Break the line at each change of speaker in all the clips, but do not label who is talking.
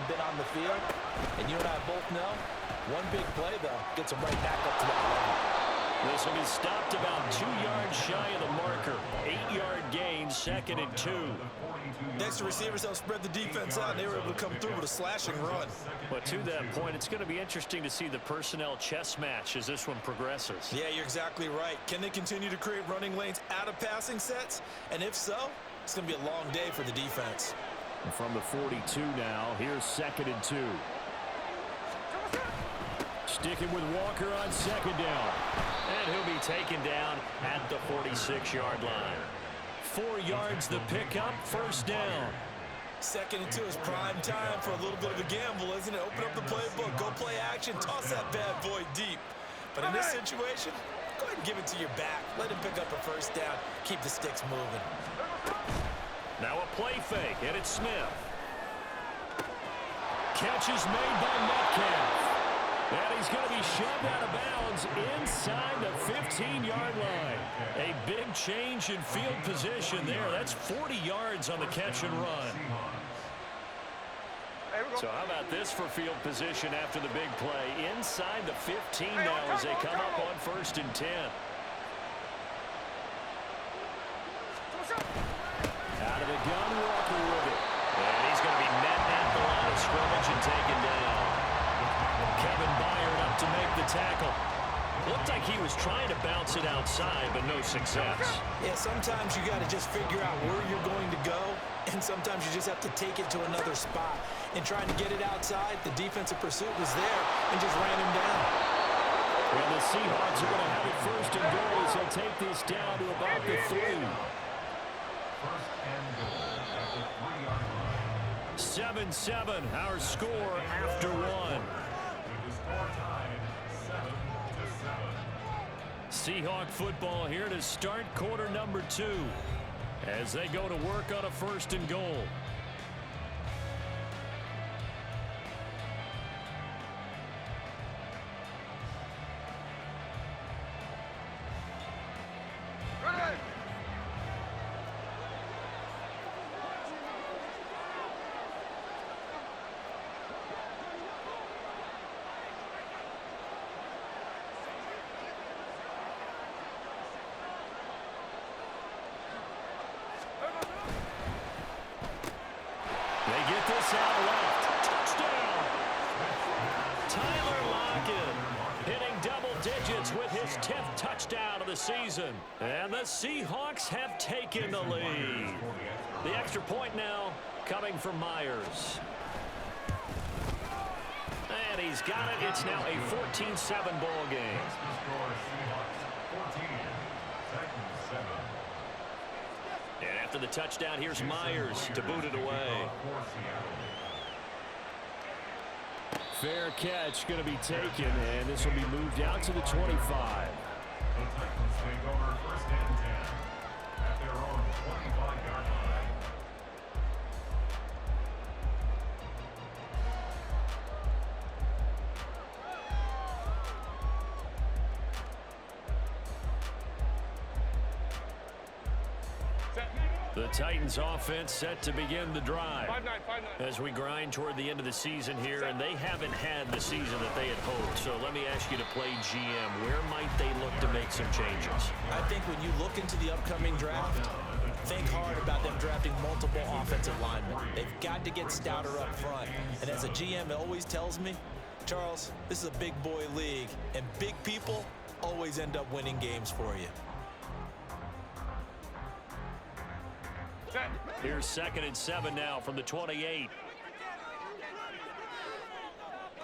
been on the field. And you and I both know, one big play, though, gets them right back up to that level.
This will be stopped about 2 yards shy of the marker. 8-yard gain, 2nd and 2.
Next, the receivers helped spread the defense out, and they were able to come through with a slashing run.
But to that point, it's going to be interesting to see the personnel chess match as this one progresses.
Yeah, you're exactly right. Can they continue to create running lanes out of passing sets? And if so, it's going to be a long day for the defense.
And from the 42 now, here's 2nd and 2. Sticking with Walker on 2nd down. And he'll be taken down at the 46-yard line. 4 yards the pickup, 1st down.
2nd and 2 is prime time for a little bit of a gamble, isn't it? Open up the playbook, go play action, toss that bad boy deep. But in this situation, go ahead and give it to your back. Let him pick up a 1st down. Keep the sticks moving.
Now a play fake, and it's Smith. Catch is made by Metcalf. And he's going to be shoved out of bounds inside the 15-yard line. A big change in field position there. That's 40 yards on the catch and run. So how about this for field position after the big play? Inside the 15 now as they come up on 1st and 10. Out of the gun, Walker with it. And he's going to be met at the line of scrimmage and taken down. Kevin Byard up to make the tackle. Looked like he was trying to bounce it outside, but no success.
Yeah, sometimes you got to just figure out where you're going to go, and sometimes you just have to take it to another spot. And trying to get it outside, the defensive pursuit was there and just ran him down.
Well, the Seahawks are going to have it 1st and goal as they'll take this down to about the 3. 7-7, our score after 1. Seahawk football here to start quarter number 2 as they go to work on a 1st and goal. With his 10th touchdown of the season. And the Seahawks have taken the lead. The extra point now coming from Myers. And he's got it. It's now a 14-7 ball game. And after the touchdown, here's Myers to boot it away. Fair catch going to be taken, and this will be moved out to the 25.
The Titans take over 1st and 10 at their own 25-yard line.
The Titans offense set to begin the drive. 5-9. As we grind toward the end of the season here, and they haven't had the season that they had hoped. So let me ask you to play GM. Where might they look to make some changes?
I think when you look into the upcoming draft, think hard about them drafting multiple offensive linemen. They've got to get stouter up front. And as a GM, it always tells me, Charles, this is a big boy league, and big people always end up winning games for you.
Here's 2nd and 7 now from the 28.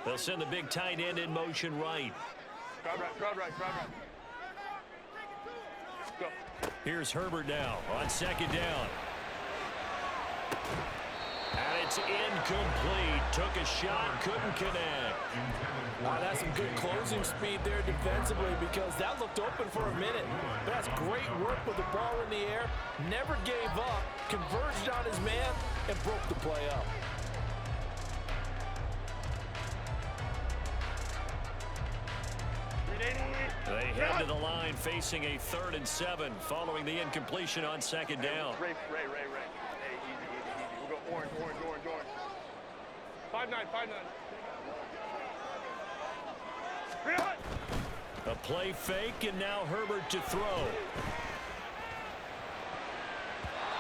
They'll send the big tight end in motion right.
Crowd right. Go.
Here's Herbert now on 2nd down. And it's incomplete. Took a shot, couldn't connect.
Wow, that's some good closing speed there defensively because that looked open for a minute. But that's great work with the ball in the air. Never gave up, converged on his man, and broke the play up.
They head to the line facing a 3rd and 7 following the incompletion on 2nd down.
Ray. Hey, easy. We'll go orange. 5-9.
A play fake, and now Herbert to throw.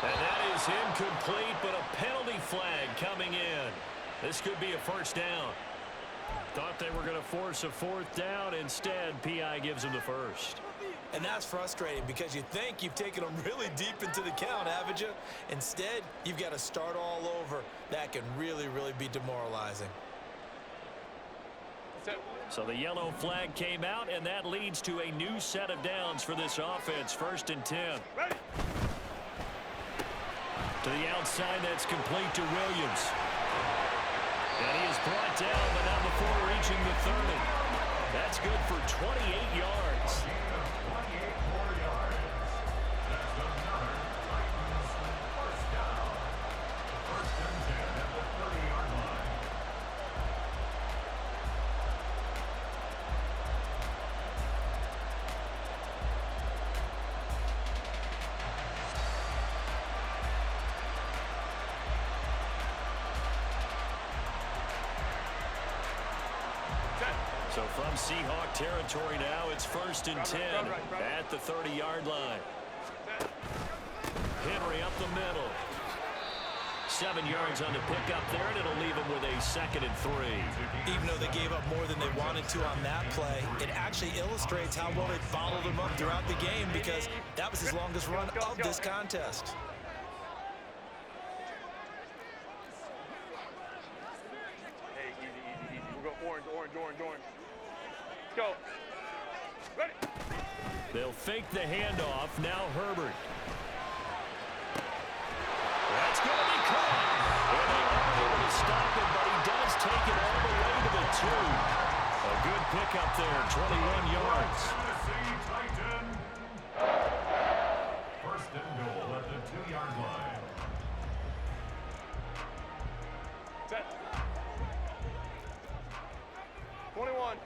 And that is incomplete, but a penalty flag coming in. This could be a first down. Thought they were going to force a fourth down. Instead, P.I. gives them the first.
And that's frustrating because you think you've taken them really deep into the count, haven't you? Instead, you've got to start all over. That can really, really be demoralizing.
So the yellow flag came out, and that leads to a new set of downs for this offense. 1st and 10.
Ready.
To the outside, that's complete to Williams. And he is brought down, but not before reaching the 30. That's good for 28 yards. So from Seahawk territory now, it's 1st and 10 at the 30-yard line. Henry up the middle. 7 yards on the pickup there, and it'll leave him with a 2nd and 3.
Even though they gave up more than they wanted to on that play, it actually illustrates how well they followed them up throughout the game because that was his longest run of this contest.
Hey, easy. We'll go orange. Let's go. Ready.
They'll fake the handoff. Now Herbert. That's going to be caught. And they aren't able to stop it, but he does take it all the way to the 2. A good pickup there, 21 yards.
First and goal at the 2-yard line.
Set. 21.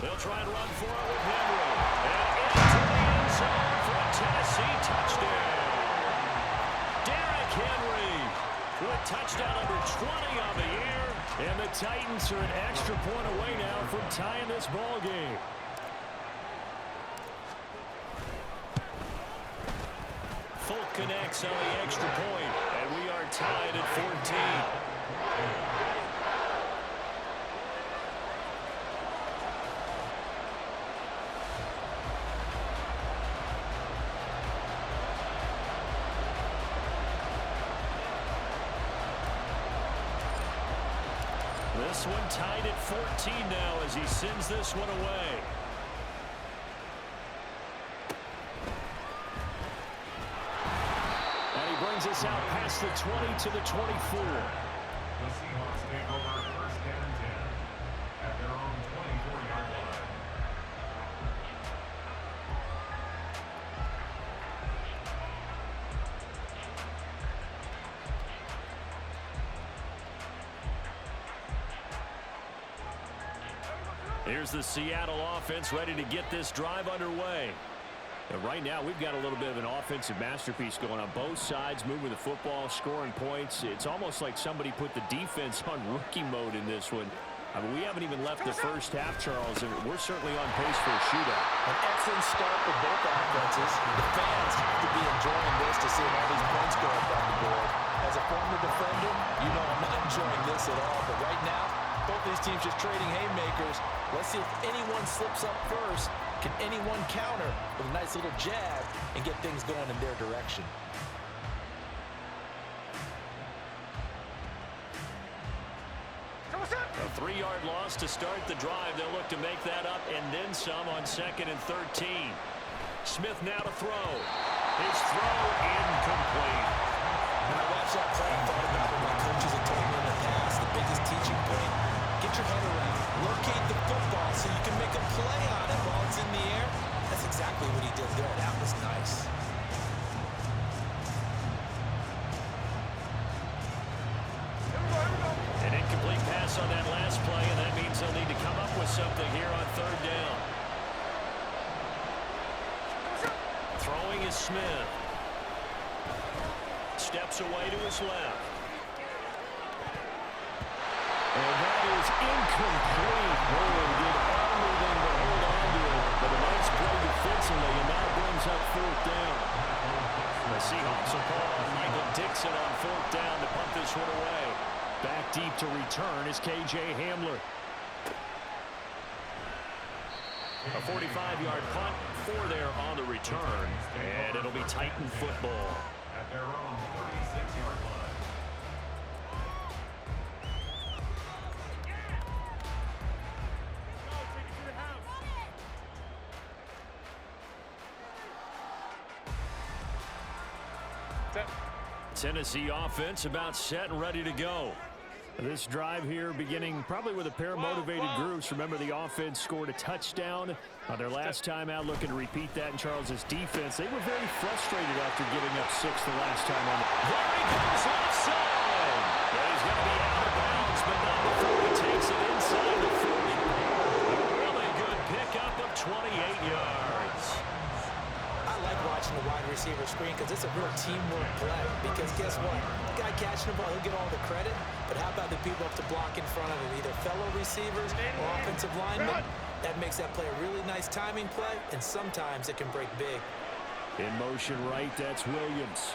They'll try and run for it with Henry. And into the end zone for a Tennessee touchdown. Derrick Henry with touchdown number 20 on the year. And the Titans are an extra point away now from tying this ball game. Folk connects on the extra point, and we are tied at 14. This one tied at 14 now as he sends this one away. And he brings us out past the 20 to the 24.
The Seahawks take over 1st and 10 at their own 24-yard line.
Here's the Seattle offense ready to get this drive underway. And right now, we've got a little bit of an offensive masterpiece going on both sides, moving the football, scoring points. It's almost like somebody put the defense on rookie mode in this one. I mean, we haven't even left the first half, Charles, and we're certainly on pace for a shootout.
An excellent start for both offenses. The fans have to be enjoying this to see all these points go up on the board. As a former defender, you know I'm not enjoying this at all. But right now, both these teams just trading haymakers. Let's see if anyone slips up first. Can anyone counter with a nice little jab and get things going in their direction?
A 3-yard loss to start the drive. They'll look to make that up and then some on 2nd and 13. Smith now to throw. His throw incomplete.
When I watched that play, I thought about what my coaches had told me in the past. The biggest teaching point, get your head around, locate the football so you can make a play on it while it's in the air. That's exactly what he did there. That was nice.
An incomplete pass on that last play, and that means they'll need to come up with something here on 3rd down. Throwing is Smith. steps away to his left. And that is incomplete. Bowen did everything but hold on to it. But a nice play defensively, and now brings up fourth down. The Seahawks will call on Michael Dixon on fourth down to punt this one away. Back deep to return is K.J. Hamler. A 45-yard punt, 4 there on the return, and it'll be Titan football.
At their own 36-yard line.
Tennessee offense about set and ready to go. This drive here beginning probably with a pair of motivated groups. Remember, the offense scored a touchdown on their last time out, looking to repeat that in Charles's defense. They were very frustrated after giving up 6 the last time on it. There he goes offside. And he's going to be out of bounds, but not before he takes it inside the 40. A really good pickup of 28 yards.
I like watching the wide receiver screen because it's a real teamwork play. Because guess what? The guy catching the ball, he'll get all the credit. But how about the people up to block in front of him, either fellow receivers or offensive linemen? That makes that play a really nice timing play, and sometimes it can break big.
In motion right, that's Williams.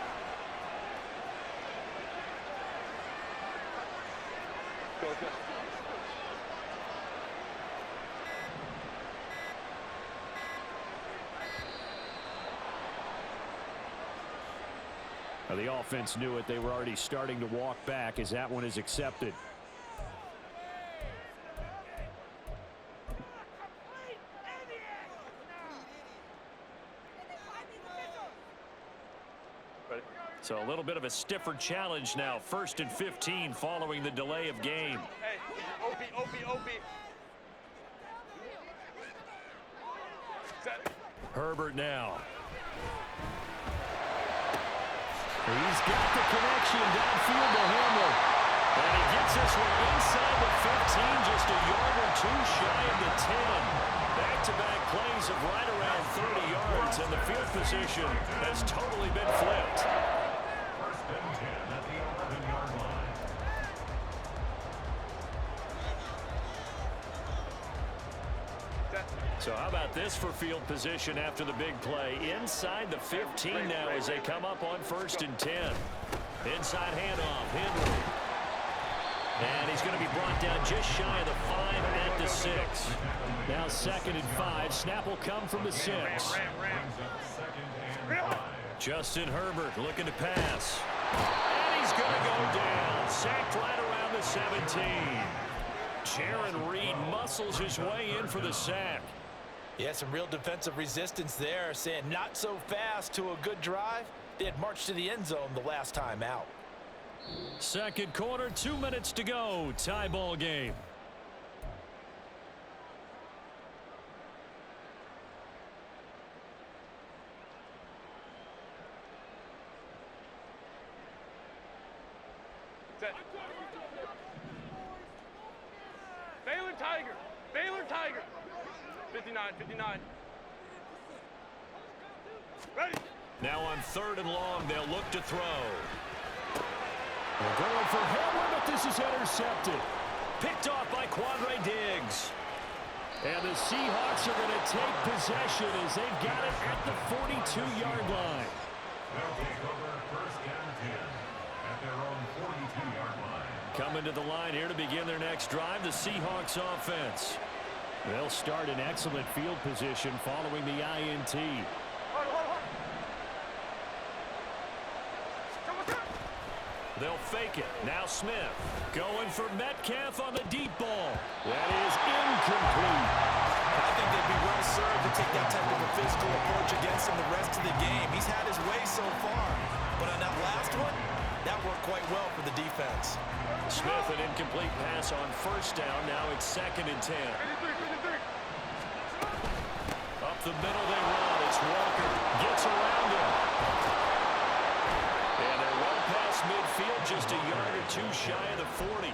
Go, go.
The offense knew it. They were already starting to walk back as that one is accepted. So a little bit of a stiffer challenge now. 1st and 15 following the delay of game.
Hey, OP. Set.
Herbert now. He's got the connection downfield to Hamler. And he gets this one inside the 15, just a yard or two shy of the 10. Back-to-back plays of right around 30 yards, and the field position has totally been flipped.
1st and 10 at the 11-yard line.
So how about this for field position after the big play? Inside the 15 now as they come up on 1st and 10. Inside handoff, Henry. And he's going to be brought down just shy of the 5 at the 6. Now 2nd and 5. Snap will come from the 6. Justin Herbert looking to pass. And he's going to go down. Sacked right around the 17. Jaron Reed muscles his way in for the sack.
Yeah, some real defensive resistance there, saying not so fast to a good drive. They had marched to the end zone the last time out.
Second quarter, 2 minutes to go. Tie ball game.
Set. Baylor Tiger. 59. Ready.
Now on 3rd and long, they'll look to throw. They're going for Hamler, but this is intercepted. Picked off by Quandre Diggs. And the Seahawks are going to take possession as they've got it at the 42-yard line.
They'll take over 1st and 10 at their own 42-yard line.
Coming to the line here to begin their next drive, the Seahawks offense. They'll start in excellent field position following the INT. They'll fake it. Now Smith going for Metcalf on the deep ball. That is incomplete.
I think they'd be well served to take that type of a physical approach against him the rest of the game. He's had his way so far, but on that last one, that worked quite well for the defense.
Smith, an incomplete pass on 1st down. Now it's 2nd and 10. Up the middle they run. It's Walker. Gets around him. And they're well past midfield, just a yard or two shy of the 40.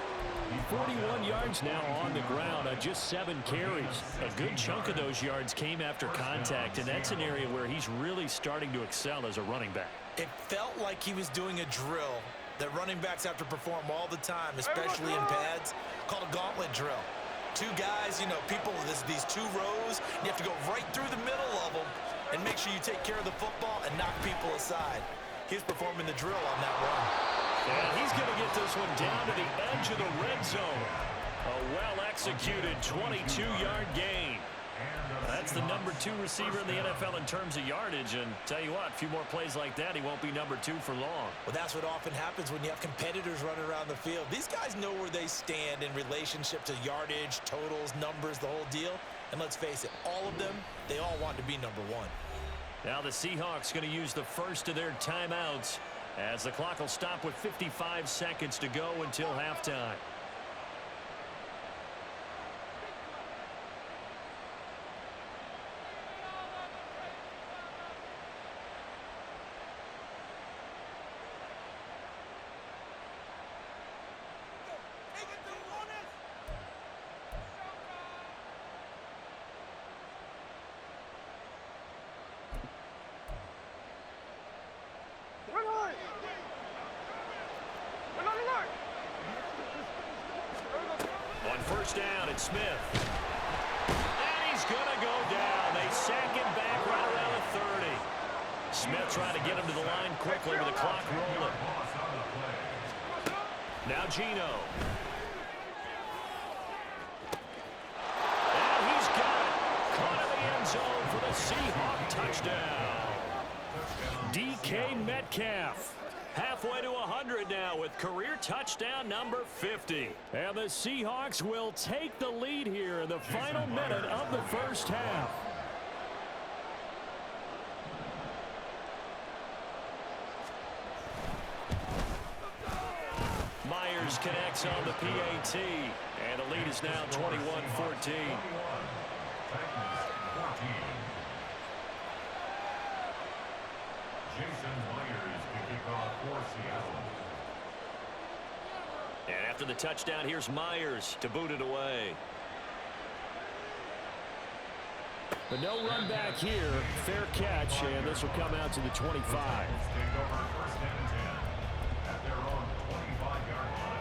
41 yards now on the ground on just 7 carries. A good chunk of those yards came after contact, and that's an area where he's really starting to excel as a running back.
It felt like he was doing a drill that running backs have to perform all the time, especially in pads, called a gauntlet drill. Two guys, you know, these two rows, you have to go right through the middle of them and make sure you take care of the football and knock people aside. He's performing the drill on that run.
And he's going to get this one down to the edge of the red zone. A well-executed 22-yard gain. That's the #2 receiver in the NFL in terms of yardage. And tell you what, a few more plays like that, he won't be #2 for long.
Well, that's what often happens when you have competitors running around the field. These guys know where they stand in relationship to yardage, totals, numbers, the whole deal. And let's face it, all of them, they all want to be #1.
Now the Seahawks going to use the first of their timeouts as the clock will stop with 55 seconds to go until halftime. On first down, it's Smith. And he's going to go down. They sack him back right around the 30. Smith trying to get him to the line quickly with the clock rolling. Now Gino. And he's got it. Caught in the end zone for the Seahawk touchdown. DK Metcalf. Halfway to 100 now with career touchdown number 50. And the Seahawks will take the lead here in the final minute of the first half. Myers connects on the PAT. And the lead is now 21-14. And after the touchdown, here's Myers to boot it away. But no run back here. Fair catch, and this will come out to the 25.
Take over first and 10 at their own 25-yard line.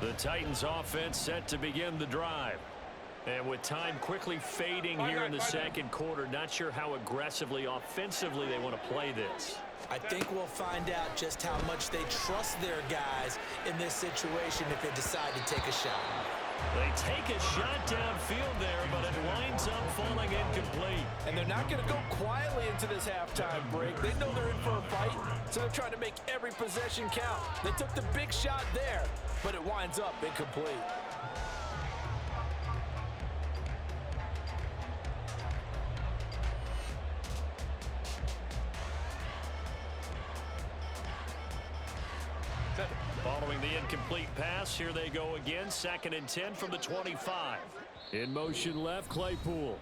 The Titans offense set to begin the drive. And with time quickly fading here in the second quarter, not sure how aggressively, offensively they want to play this.
I think we'll find out just how much they trust their guys in this situation if they decide to take a shot.
They take a shot downfield there, but it winds up falling incomplete.
And they're not going to go quietly into this halftime break. They know they're in for a fight, so they're trying to make every possession count. They took the big shot there, but it winds up incomplete.
Following the incomplete pass, here they go again. 2nd and 10 from the 25. In motion left, Claypool.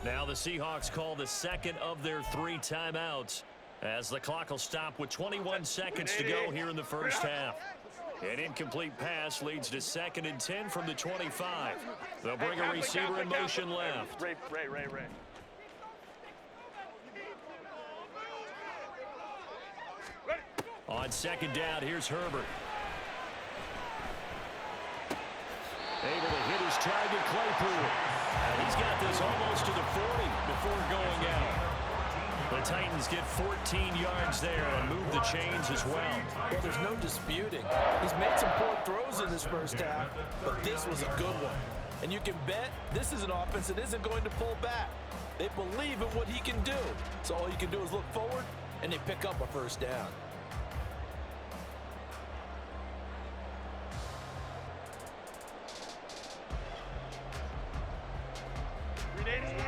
Now the Seahawks call the second of their 3 timeouts as the clock will stop with 21 seconds to go here in the first half. An incomplete pass leads to 2nd and 10 from the 25. They'll bring a receiver in motion left.
Ray.
On 2nd down, here's Herbert. Able to hit his target, Claypool. And he's got this almost to the 40 before going out. The Titans get 14 yards there and move the chains as well.
Well, there's no disputing. He's made some poor throws in this first half, but this was a good one. And you can bet this is an offense that isn't going to pull back. They believe in what he can do. So all you can do is look forward, and they pick up a first down.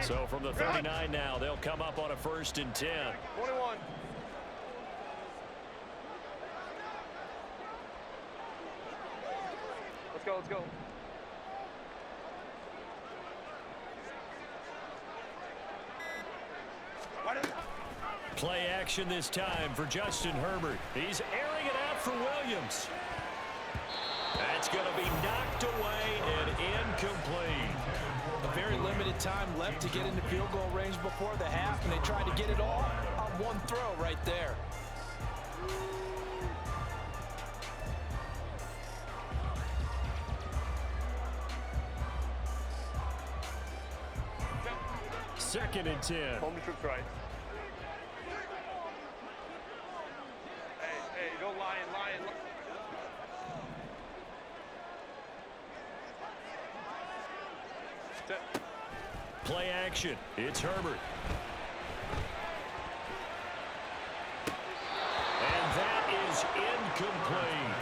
So from the 39 now, they'll come up on a 1st and 10.
21. Let's go.
action this time for Justin Herbert. He's airing it out for Williams. That's going to be knocked away and incomplete.
A very limited time left to get into field goal range before the half, and they tried to get it all on one throw right there.
Second and 10.
Home troops right. Hey, go lion. Set.
Play action. It's Herbert. And that is incomplete.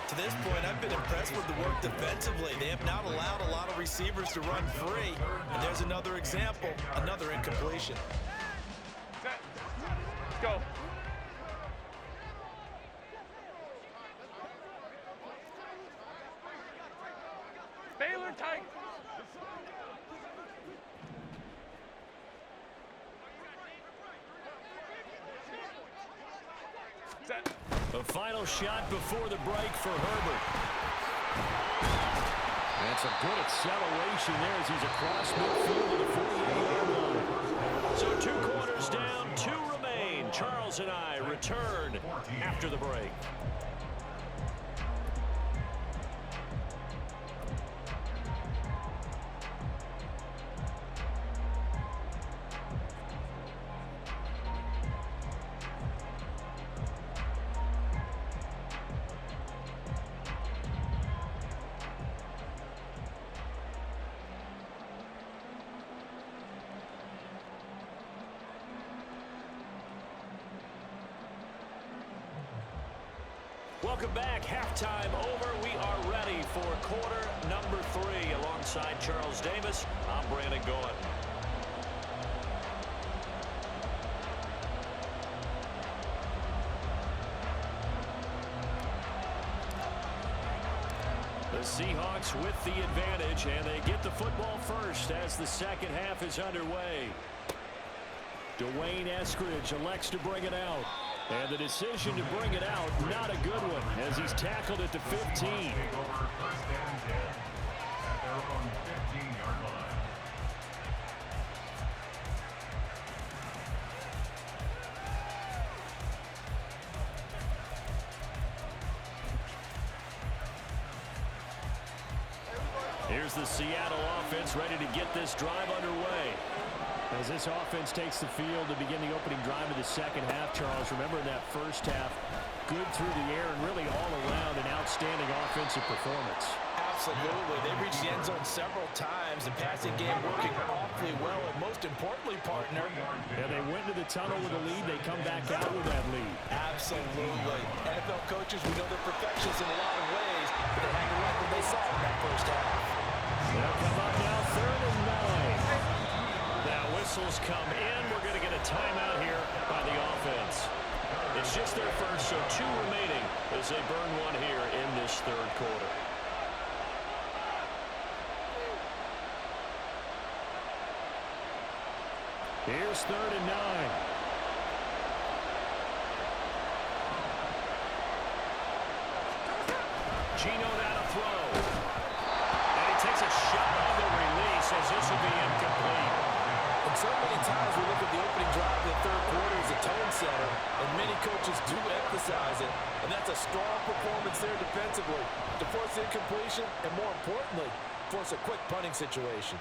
To this point, I've been impressed with the work defensively. They have not allowed a lot of receivers to run free. And there's another example, another incompletion.
Set. Let's go. Baylor Tigers. Set.
A final shot before the break for Herbert. That's a good acceleration there as he's across midfield to the 48-yard line. So 2 quarters down, 2 remain. Charles and I return after the break. Welcome back. Halftime over. We are ready for quarter number 3. Alongside Charles Davis, I'm Brandon Gaudin. The Seahawks with the advantage, and they get the football first as the second half is underway. Dwayne Eskridge elects to bring it out. And the decision to bring it out, not a good one, as he's tackled at the 15.
First and 10 at their own 15-yard line.
Here's the Seattle offense ready to get this drive underway. As this offense takes the field to begin the opening drive of the second half, Charles, remember in that first half, good through the air and really all around an outstanding offensive performance.
Absolutely. They reached the end zone several times. The passing game working awfully well, and most importantly, partner.
Yeah, they went to the tunnel with a lead. They come back out with that lead.
Absolutely. NFL coaches, we know they're perfectionists in a lot of ways, but they had to like what they saw in that first half.
They'll come up now, 3rd and 9. Now whistles come in. We're going to get a timeout here by the offense. It's just their first, so 2 remaining as they burn one here in this 3rd quarter. Here's 3rd and 9. Gino down to throw. And he takes a shot on the release as this will be incomplete.
And so many times we look at the opening drive of the 3rd quarter as a tone setter, and many coaches do emphasize it, and that's a strong performance there defensively to force incompletion and, more importantly, force a quick punting situation.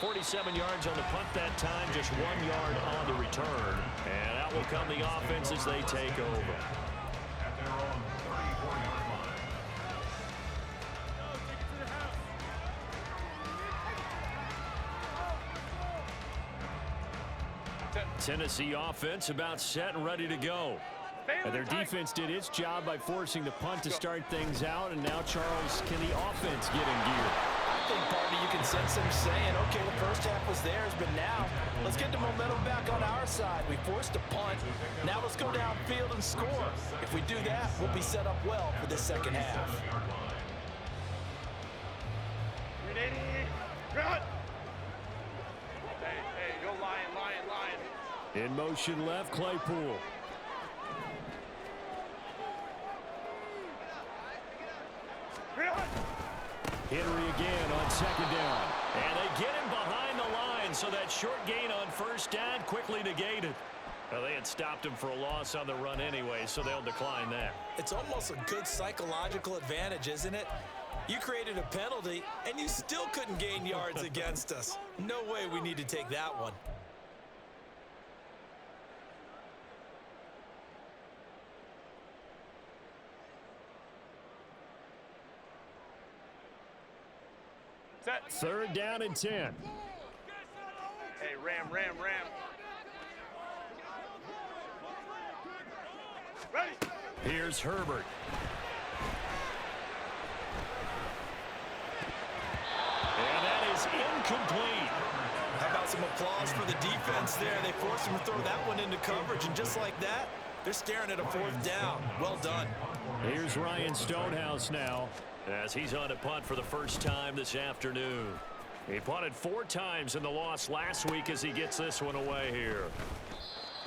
47 yards on the punt that time, just 1 yard on the return. And out will come the offense as they take over.
At their own 34-yard line.
Tennessee offense about set and ready to go. And their defense did its job by forcing the punt to start things out. And now, Charles, can the offense get in gear?
I think, partner, you can sense them saying, okay, the first half was theirs, but now let's get the momentum back on our side. We forced a punt. Now let's go downfield and score. If we do that, we'll be set up well for this second half.
Ready? Run! Hey, go lion.
In motion left, Claypool. Henry again on second down. And they get him behind the line, so that short gain on first down quickly negated. Well, they had stopped him for a loss on the run anyway, so they'll decline that.
It's almost a good psychological advantage, isn't it? You created a penalty, and you still couldn't gain yards against us. No way we need to take that one.
Set.
Third down and 10.
Hey, Ram. Ready.
Here's Herbert. And that is incomplete.
How about some applause for the defense there? They forced him to throw that one into coverage, and just like that, they're staring at a fourth down. Well done.
Here's Ryan Stonehouse now, as he's on a punt for the first time this afternoon. He punted 4 times in the loss last week as he gets this one away here.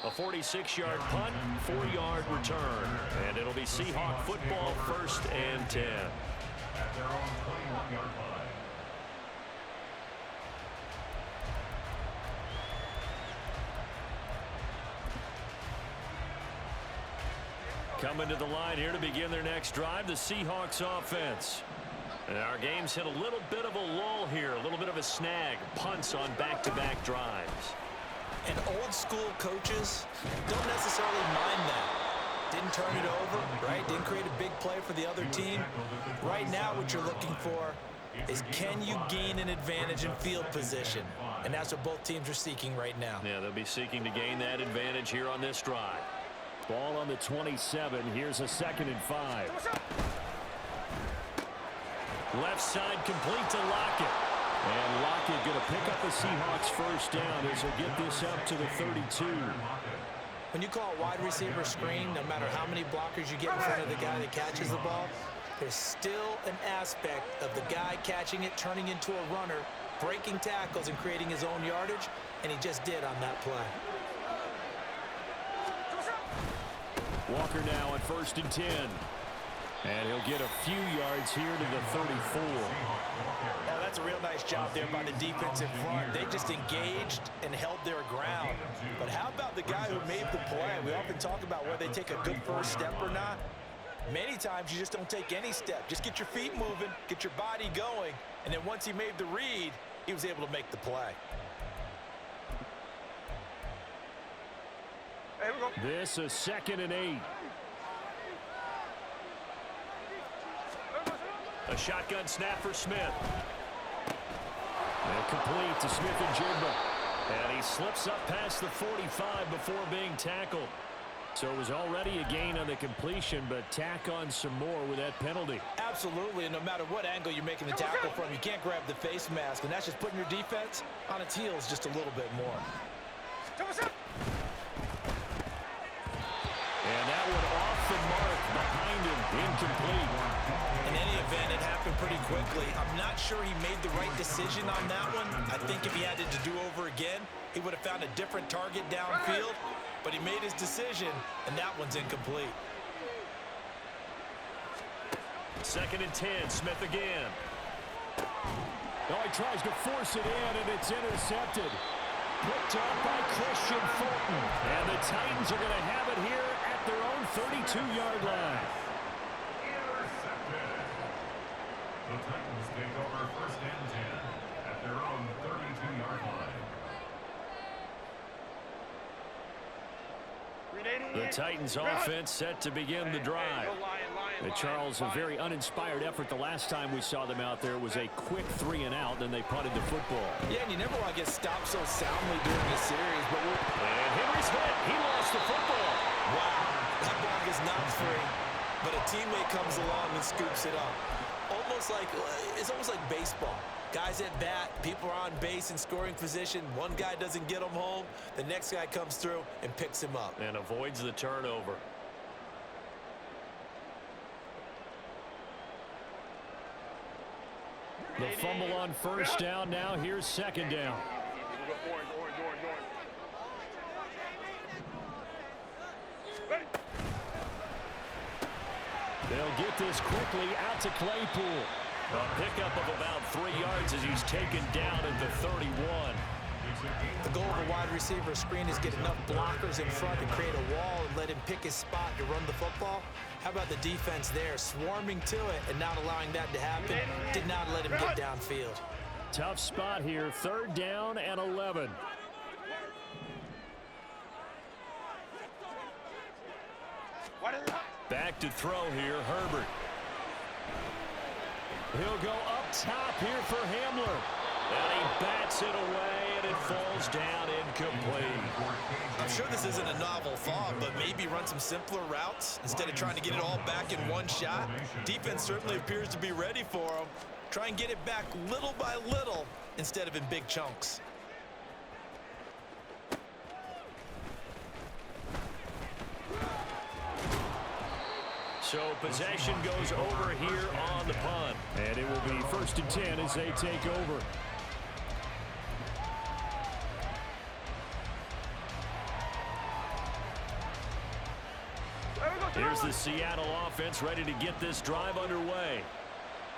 A 46-yard punt, 4-yard return. And it'll be Seahawk football, first and 10.
At their own 21-yard line.
Coming to the line here to begin their next drive, the Seahawks offense. And our game's hit a little bit of a lull here, a little bit of a snag. Punts on back-to-back drives.
And old-school coaches don't necessarily mind that. Didn't turn it over, right? Didn't create a big play for the other team. Right now, what you're looking for is, can you gain an advantage in field position? And that's what both teams are seeking right now.
Yeah, they'll be seeking to gain that advantage here on this drive. Ball on the 27. Here's a 2nd and 5. Left side complete to Lockett. And Lockett going to pick up the Seahawks first down as he'll get this up to the 32.
When you call a wide receiver screen, no matter how many blockers you get in front of the guy that catches the ball, there's still an aspect of the guy catching it, turning into a runner, breaking tackles and creating his own yardage, and he just did on that play.
Walker now on 1st and 10. And he'll get a few yards here to the 34.
Oh, that's a real nice job there by the defensive front. They just engaged and held their ground. But how about the guy who made the play? We often talk about whether they take a good first step or not. Many times you just don't take any step. Just get your feet moving, get your body going, and then once he made the read, he was able to make the play.
Hey, we go.
This is 2nd and 8. A shotgun snap for Smith. And complete to Smith and Jigba. And he slips up past the 45 before being tackled. So it was already a gain on the completion, but tack on some more with that penalty.
Absolutely, and no matter what angle you're making the tackle from, you can't grab the face mask, and that's just putting your defense on its heels just a little bit more.
And that one off the mark behind him, incomplete.
In any event, it happened pretty quickly. I'm not sure he made the right decision on that one. I think if he had it to do over again, he would have found a different target downfield, but he made his decision, and that one's incomplete.
2nd and 10, Smith again. Oh, he tries to force it in, and it's intercepted. Picked up by Christian Fulton. And the Titans are going to have it here at their own 32-yard line.
Intercepted. The Titans take over 1st and 10 at their own 32-yard line.
The Titans offense set to begin the drive. Charles, a very uninspired effort the last time we saw them out there was a quick 3 and out, then they punted the football.
Yeah, and you never want to get stopped so soundly during a series. But
and Henry's hit. He lost the football.
Wow, that ball is not free, but a teammate comes along and scoops it up. It's almost like baseball. Guys at bat, people are on base in scoring position. One guy doesn't get him home. The next guy comes through and picks him up.
And avoids the turnover. The fumble on 1st down. Now here's 2nd down. They'll get this quickly out to Claypool. A pickup of about 3 yards as he's taken down at the 31.
The goal of a wide receiver screen is get enough blockers in front to create a wall and let him pick his spot to run the football. How about the defense there, swarming to it and not allowing that to happen? Did not let him get downfield.
Tough spot here, 3rd down and 11. Back to throw here, Herbert. He'll go up top here for Hamler. And he bats it away, and it falls down incomplete.
I'm sure this isn't a novel thought, but maybe run some simpler routes instead of trying to get it all back in one shot. Defense certainly appears to be ready for him. Try and get it back little by little instead of in big chunks.
So possession goes over here on the punt. And it will be 1st and 10 as they take over. Here's the Seattle offense ready to get this drive underway.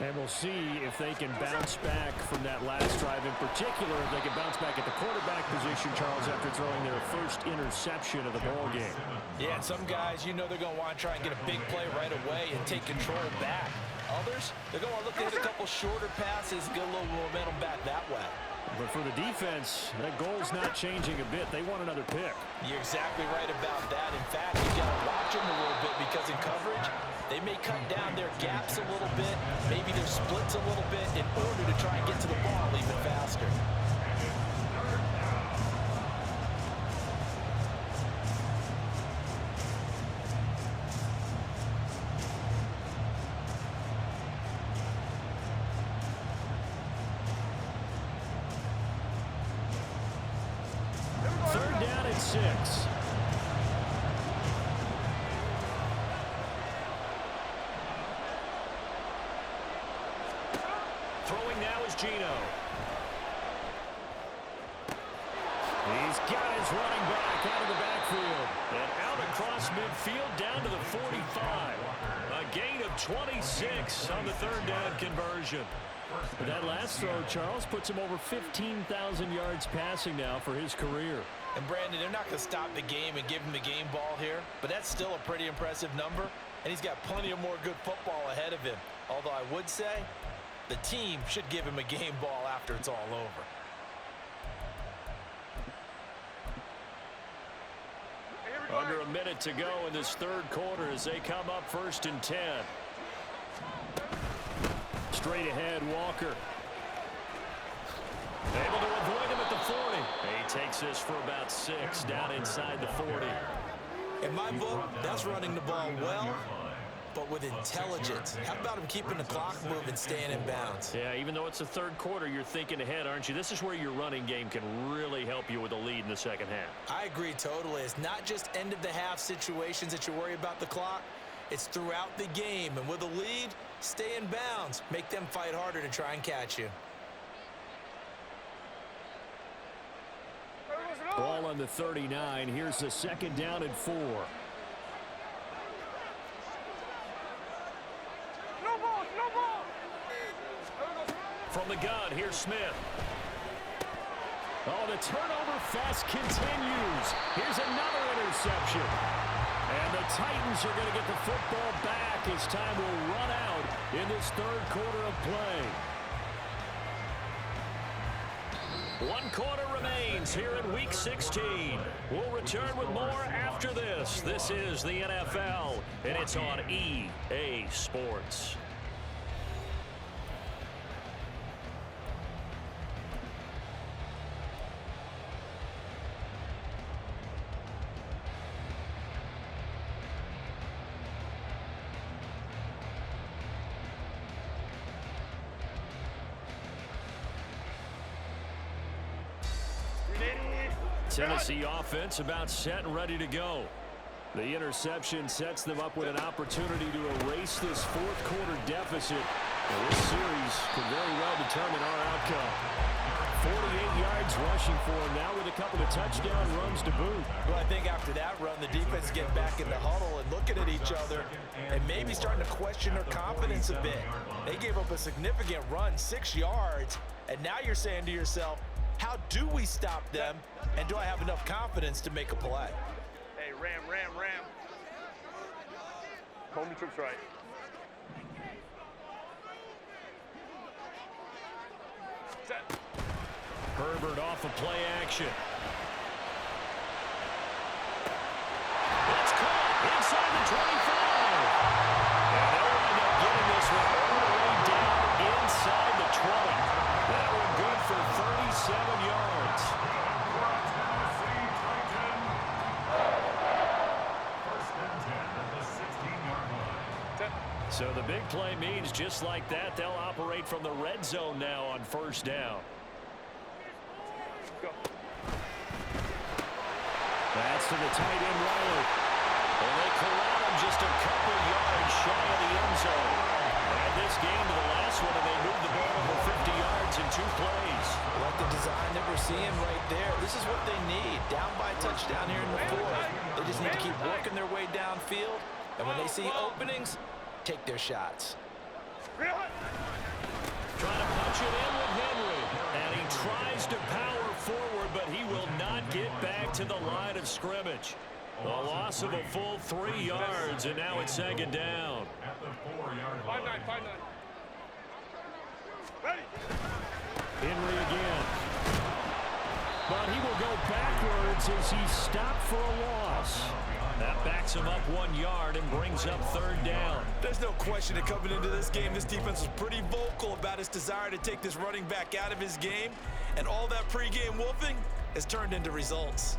And we'll see if they can bounce back from that last drive, in particular if they can bounce back at the quarterback position, Charles, after throwing their first interception of the ball game.
Yeah, and some guys, you know they're going to want to try and get a big play right away and take control back. Others, they're going to look to hit a couple shorter passes, get a little momentum back that way.
But for the defense, that goal's not changing a bit. They want another pick.
You're exactly right about that. In fact, you got to watch them a little bit because in coverage, they may cut down their gaps a little bit, maybe their splits a little bit in order to try and get to the ball even faster.
Throwing now is Gino. He's got his running back out of the backfield. And out across midfield down to the 45. A gain of 26 on the 3rd down conversion. But that last throw, Charles, puts him over 15,000 yards passing now for his career.
And Brandon, they're not going to stop the game and give him the game ball here, but that's still a pretty impressive number, and he's got plenty of more good football ahead of him. Although I would say the team should give him a game ball after it's all over.
Under a minute to go in this 3rd quarter as they come up 1st and 10. Straight ahead, Walker. Able to avoid him at the 40. He takes this for about 6 down inside the 40.
In my book, that's running the ball well, but with intelligence. How about him keeping the clock moving, staying in bounds?
Yeah, even though it's the 3rd quarter, you're thinking ahead, aren't you? This is where your running game can really help you with a lead in the 2nd half.
I agree totally. It's not just end-of-the-half situations that you worry about the clock. It's throughout the game. And with a lead, stay in bounds. Make them fight harder to try and catch you.
Ball on the 39. Here's the 2nd down and 4. From the gun, here's Smith. Oh, the turnover fest continues. Here's another interception. And the Titans are going to get the football back as time will run out in this 3rd quarter of play. 1 quarter remains here in Week 16. We'll return with more after this. This is the NFL, and it's on EA Sports. Tennessee offense about set and ready to go. The interception sets them up with an opportunity to erase this 4th quarter deficit. And this series could very well determine our outcome. 48 yards rushing for him now with a couple of touchdown runs to boot.
Well, I think after that run, the defense get back in the huddle and looking at each other and maybe starting to question their confidence a bit. They gave up a significant run, 6 yards, and now you're saying to yourself, how do we stop them, and do I have enough confidence to make a play?
Hey, ram. Home the troops right. Set.
Herbert off of play action. It's caught inside the 25. And they'll wind up getting this one all the way down inside the 20. That one good for 37 yards. So the big play means just like that, they'll operate from the red zone now on first down.
Go.
That's to the tight end, Riley. And they corral him just a couple yards shy of the end zone. And this game to the last one, and they moved the ball over 50 yards in 2 plays.
Like the design that we're seeing right there, this is what they need. Down by a touchdown here in the 4th. They just need to keep working their way downfield. And when they see openings, take their shots.
Trying to punch it in with Henry. And he tries to power forward, but he will not get back to the line of scrimmage. A loss of a full 3 yards, and now it's 2nd down.
At the 4-yard line.
5-9. Ready.
Henry again. But he will go backwards as he's stopped for a loss. That backs him up 1 yard and brings up 3rd down.
There's no question that coming into this game, this defense was pretty vocal about its desire to take this running back out of his game. And all that pregame wolfing has turned into results.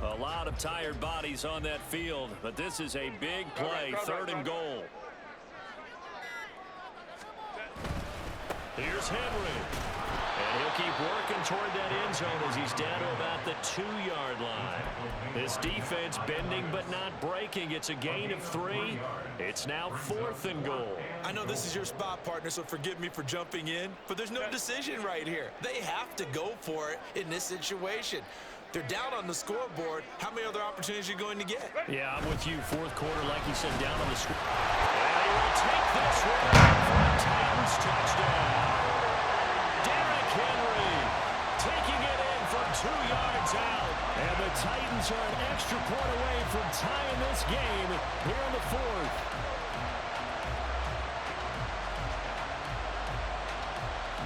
A lot of tired bodies on that field, but this is a big play, 3rd and goal. Here's Henry. And he'll keep working toward that end zone as he's down to about the 2-yard line. This defense bending but not breaking. It's a gain of 3. It's now 4th and goal.
I know this is your spot, partner, so forgive me for jumping in, but there's no decision right here. They have to go for it in this situation. They're down on the scoreboard. How many other opportunities are you going to get?
Yeah, I'm with you. 4th quarter, like you said, down on the score. And he will take this one for a Titans touchdown. Derrick Henry taking it in from 2 yards out. And the Titans are an extra point away from tying this game here in the 4th.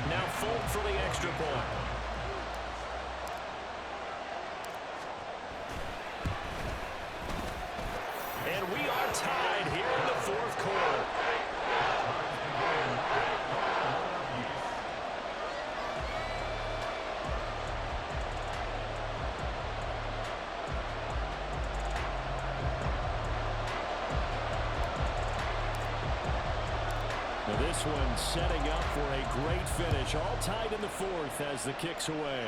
Now Fulton for the extra point. And we are tied here in the 4th quarter. Now this one setting up for a great finish. All tied in the 4th as the kick's away.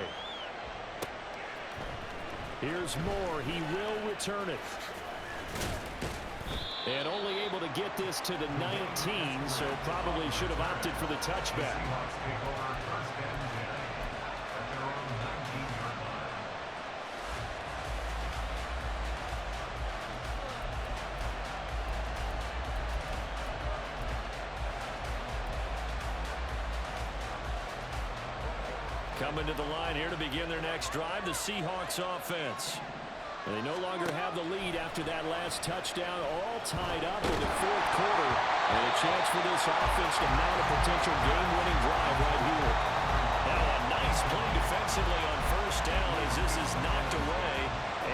Here's Moore. He will return it. And only able to get this to the 19, so probably should have opted for the touchback. Coming to the line here to begin their next drive, the Seahawks offense. They no longer have the lead after that last touchdown, all tied up in the 4th quarter. And a chance for this offense to mount a potential game-winning drive right here. Now a nice play defensively on 1st down as this is knocked away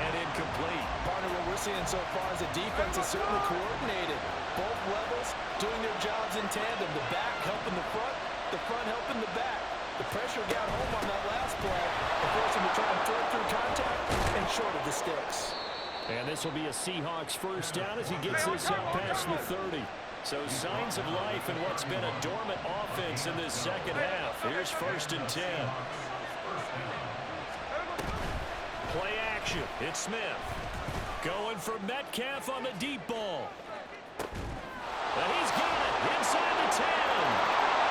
and incomplete.
Partner, what we're seeing so far is the defense is certainly coordinated. Both levels doing their jobs in tandem. The back helping the front helping the back. The pressure got home on that last play. It forced him to try and throw through contact and short of the sticks.
And this will be a Seahawks first down as he gets this up past the 30. So signs of life in what's been a dormant offense in this second half. Here's 1st and 10. Play action. It's Smith. Going for Metcalf on the deep ball. And he's got it inside the 10.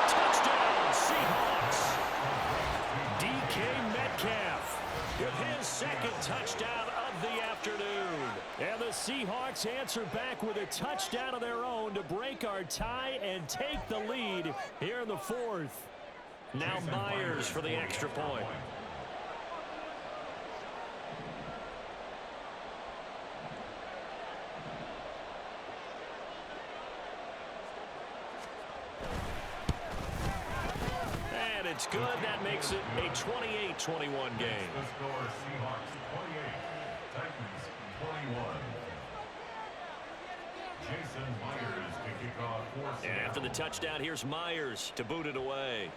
Touchdown, Seahawks. DK Metcalf with his 2nd touchdown of the afternoon. And the Seahawks answer back with a touchdown of their own to break our tie and take the lead here in the 4th. Now Myers for the extra point. And it's good. That makes it a 28-21 game.
The score, Seahawks 28, Titans 21. Jason Myers to kick off for
And after the touchdown, here's Myers to boot it away.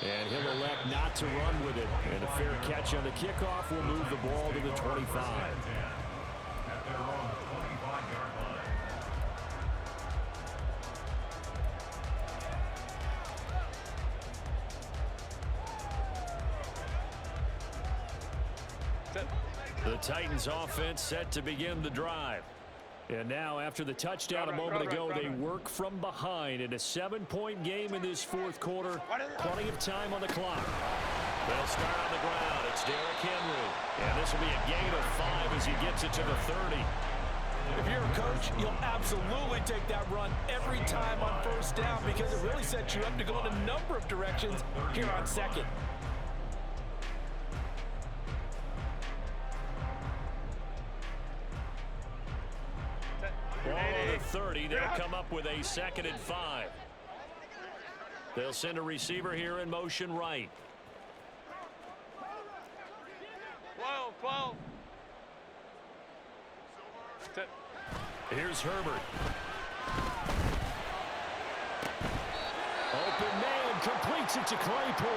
And he'll elect not to run with it. And a fair catch on the kickoff will move the ball to the 25.
At their own 25-yard line.
The Titans offense set to begin the drive. And now after the touchdown a moment ago, they work from behind in a 7-point game in this 4th quarter. Plenty of time on the clock. They'll start on the ground. It's Derrick Henry. And this will be a gain of 5 as he gets it to the 30.
If you're a coach, you'll absolutely take that run every time on 1st down because it really sets you up to go in a number of directions here on 2nd.
Ball on the 30. They'll come up with a 2nd and 5. They'll send a receiver here in motion right.
12.
Here's Herbert. Open man, completes it to Claypool.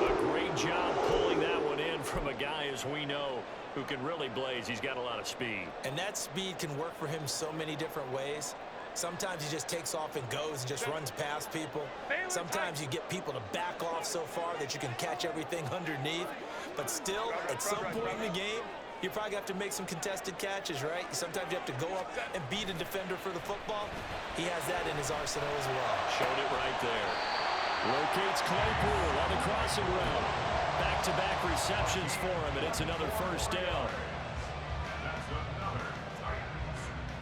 A great job pulling that one in from a guy, as we know, who can really blaze. He's got a lot of speed.
And that speed can work for him so many different ways. Sometimes he just takes off and goes and just runs past people. Sometimes you get people to back off so far that you can catch everything underneath. But still, at some point in the game, you probably have to make some contested catches, right? Sometimes you have to go up and beat a defender for the football. He has that in his arsenal as well.
Showed it right there. Locates Claypool on the crossing route. Back-to-back receptions for him, and it's another 1st down.
That's another Titans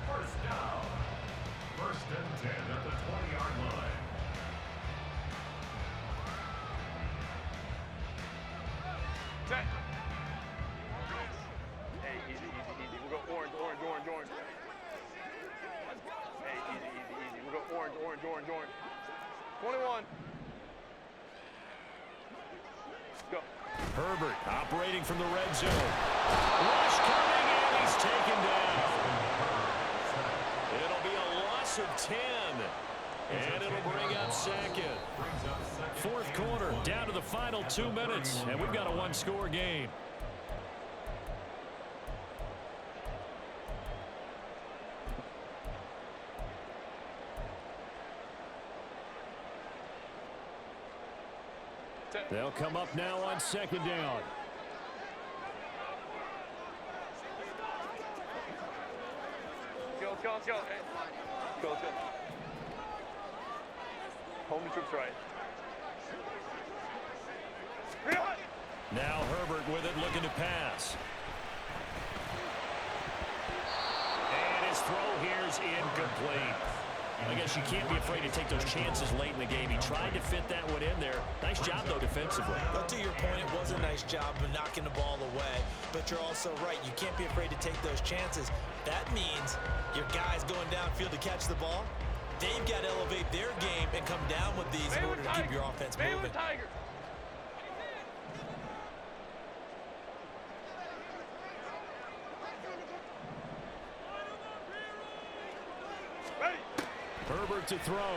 first down. 1st and 10 at the 20-yard line.
Set. Hey, easy. We'll go orange. Hey, easy. We'll go orange. 21. Go.
Herbert operating from the red zone. Rush coming, and he's taken down. It'll be a loss of 10. And it'll bring up 2nd. 4th quarter, down to the final 2 minutes, and we've got a 1-score game. They'll come up now on 2nd down.
Let's go. Hey. Let's go. Home troops right.
Now Herbert with it, looking to pass. And his throw here's incomplete. I guess you can't be afraid to take those chances late in the game. He tried to fit that one in there. Nice job, though, defensively.
But to your point, it was a nice job of knocking the ball away. But you're also right. You can't be afraid to take those chances. That means your guys going downfield to catch the ball, they've got to elevate their game and come down with these in order to keep your offense moving.
Tiger.
Herbert to throw.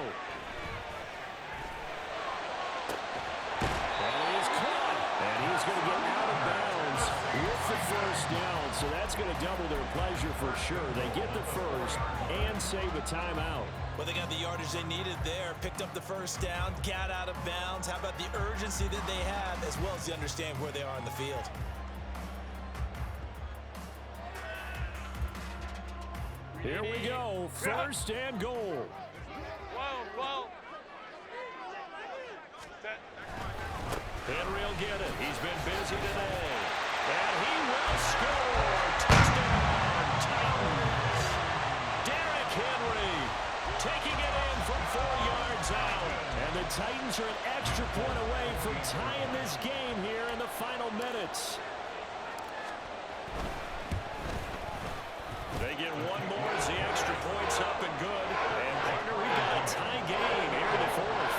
And he's caught. And he's going to get out of bounds with the first down. So that's going to double their pleasure for sure. They get the first and save a timeout.
Well, they got the yardage they needed there. Picked up the first down, got out of bounds. How about the urgency that they have, as well as they understand where they are in the field?
Here we go. First and goal.
Whoa. Set.
Henry will get it. He's been busy today. And he will score. Touchdown, Titans. Derrick Henry taking it in from 4 yards out. And the Titans are an extra point away from tying this game here in the final minutes. They get one more as the extra point's up and good. And partner, we've got a tie game here in the fourth.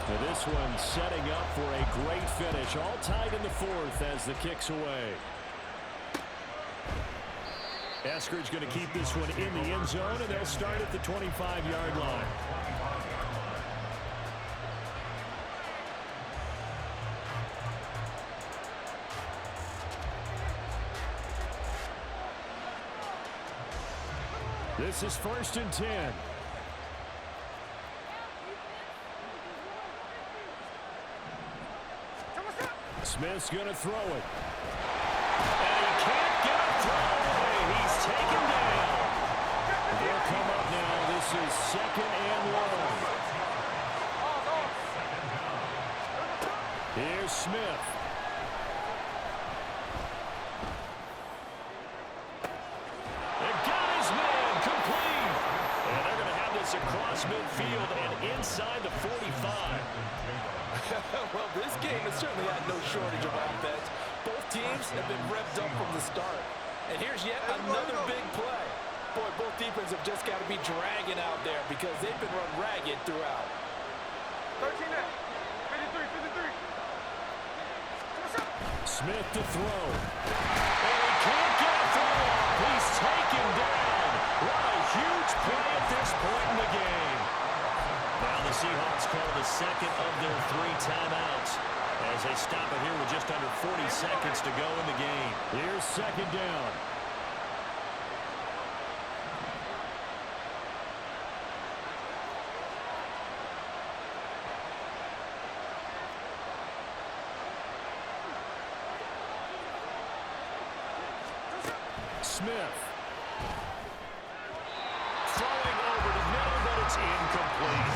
Now this one setting up for a great finish. All tied in the fourth as the kick's away. Eskridge going to keep this one in the end zone, and they'll start at the 25-yard line. This is 1st and 10. Smith's going to throw it. And he can't get a throw away. He's taken down. They'll come up now. This is 2nd and 1. Here's Smith. Across midfield and inside the 45.
Well, this game has certainly had no shortage of offense. Both teams have been revved up from the start. And here's yet another big play. Boy, both defenses have just got to be dragging out there because they've been run ragged throughout.
13 now. 53.
Smith to throw. And he can't get a throw. He's taken down. What a huge play at this point in the game. Now the Seahawks call the second of their 3 timeouts as they stop it here with just under 40 seconds to go in the game. Here's 2nd down. Smith. Throwing over the middle, but it's incomplete.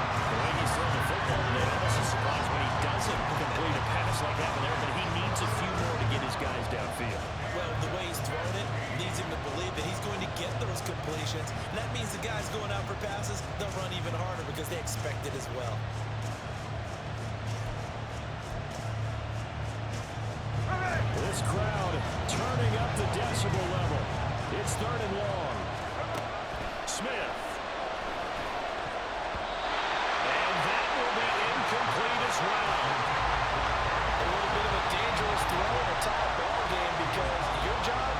The way he's throwing the football today, I'm almost surprised when he doesn't complete a pass like that there, but he needs a few more to get his guys downfield.
Well, the way he's thrown it leads him to believe that he's going to get those completions. And that means the guys going out for passes, they'll run even harder because they expect it as well.
This crowd turning up the decibel level. It's 3rd and long. Smith. And that will be incomplete as well.
A little bit of a dangerous throw in a tie ball game because your job,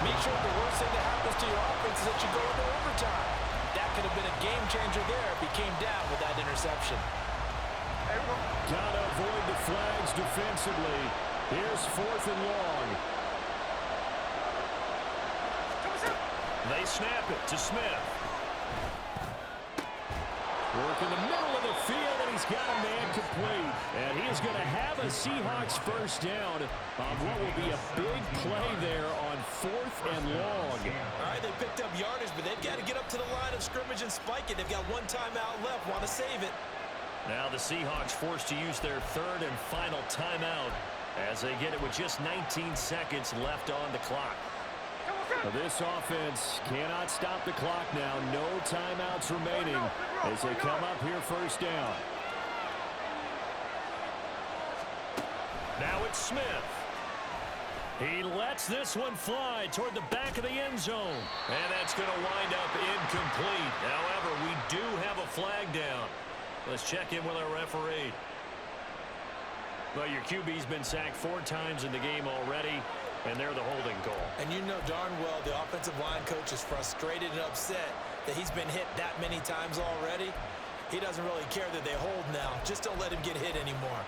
make sure the worst thing that happens to your offense is that you go into overtime. That could have been a game changer there if he came down with that interception.
Gotta avoid the flags defensively. Here's 4th and long. They snap it to Smith. Work in the middle of the field, and he's got a man complete. And he is going to have a Seahawks first down on what will be a big play there on 4th and long.
All right, they picked up yardage, but they've got to get up to the line of scrimmage and spike it. They've got 1 timeout left, want to save it.
Now the Seahawks forced to use their 3rd and final timeout as they get it with just 19 seconds left on the clock. This offense cannot stop the clock now. No timeouts remaining as they come up here first down. Now it's Smith. He lets this one fly toward the back of the end zone. And that's going to wind up incomplete. However, we do have a flag down. Let's check in with our referee. Well, your QB's been sacked 4 times in the game already, and they're the holding call.
And you know darn well the offensive line coach is frustrated and upset that he's been hit that many times already. He doesn't really care that they hold now. Just don't let him get hit anymore.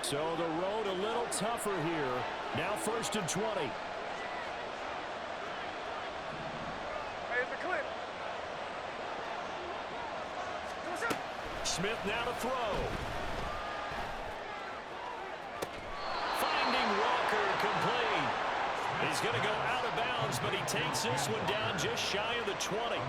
So the road a little tougher here. Now 1st and 20.
Hey, it's a clip.
Smith now to throw. Finding Walker complete. He's going to go out of bounds, but he takes this one down just shy of the 20.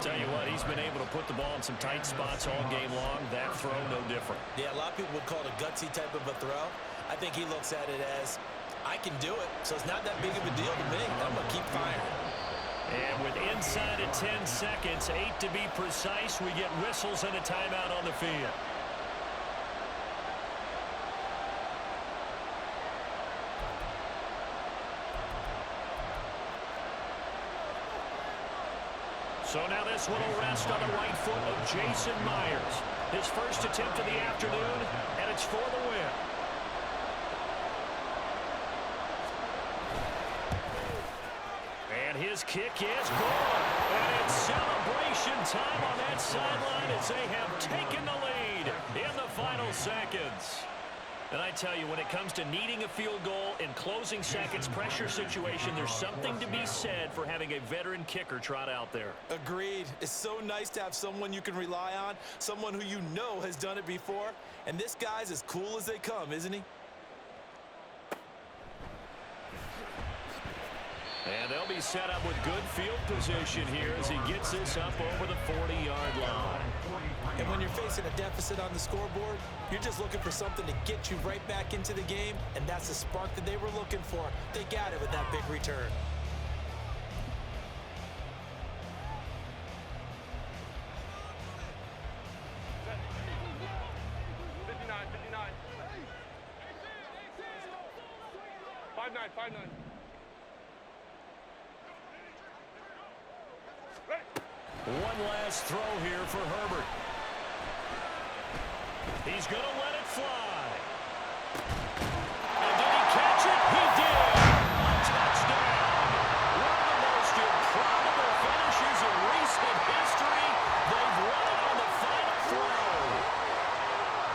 Tell you what, he's been able to put the ball in some tight spots all game long. That throw, no different.
Yeah, a lot of people would call it a gutsy type of a throw. I think he looks at it as, I can do it, so it's not that big of a deal to me. I'm going to keep firing.
And with inside of 10 seconds, 8 to be precise, we get whistles and a timeout on the field. So now this one will rest on the right foot of Jason Myers. His first attempt of the afternoon, and it's for the win. And his kick is good. And it's celebration time on that sideline as they have taken the lead in the final seconds. And I tell you, when it comes to needing a field goal in closing seconds pressure situation, there's something to be said for having a veteran kicker trot out there.
Agreed. It's so nice to have someone you can rely on, someone who you know has done it before. And this guy's as cool as they come, isn't he?
And they'll be set up with good field position here as he gets this up over the 40-yard line.
And when you're facing a deficit on the scoreboard, you're just looking for something to get you right back into the game, and that's the spark that they were looking for. They got it with that big return.
One last throw here for Herbert. He's going to let it fly. And did he catch it? He did. A touchdown. One of the most improbable finishes in recent history. They've won it on the final throw.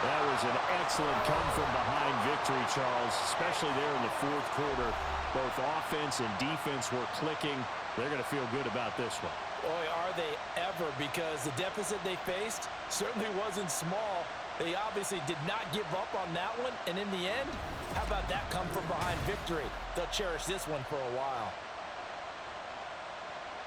That was an excellent come-from-behind victory, Charles, especially there in the 4th quarter. Both offense and defense were clicking. They're going to feel good about this one.
Boy, are they ever, because the deficit they faced certainly wasn't small. They obviously did not give up on that one, and in the end, how about that come-from-behind victory? They'll cherish this one for a while.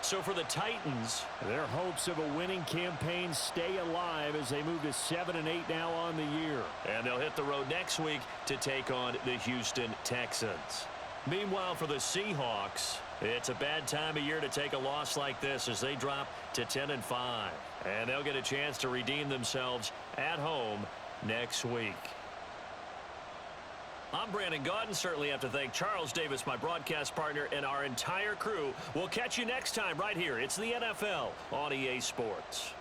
So for the Titans, their hopes of a winning campaign stay alive as they move to 7-8 now on the year. And they'll hit the road next week to take on the Houston Texans. Meanwhile, for the Seahawks, it's a bad time of year to take a loss like this as they drop to 10-5. And they'll get a chance to redeem themselves at home next week. I'm Brandon Gaudin. Certainly have to thank Charles Davis, my broadcast partner, and our entire crew. We'll catch you next time right here. It's the NFL on EA Sports.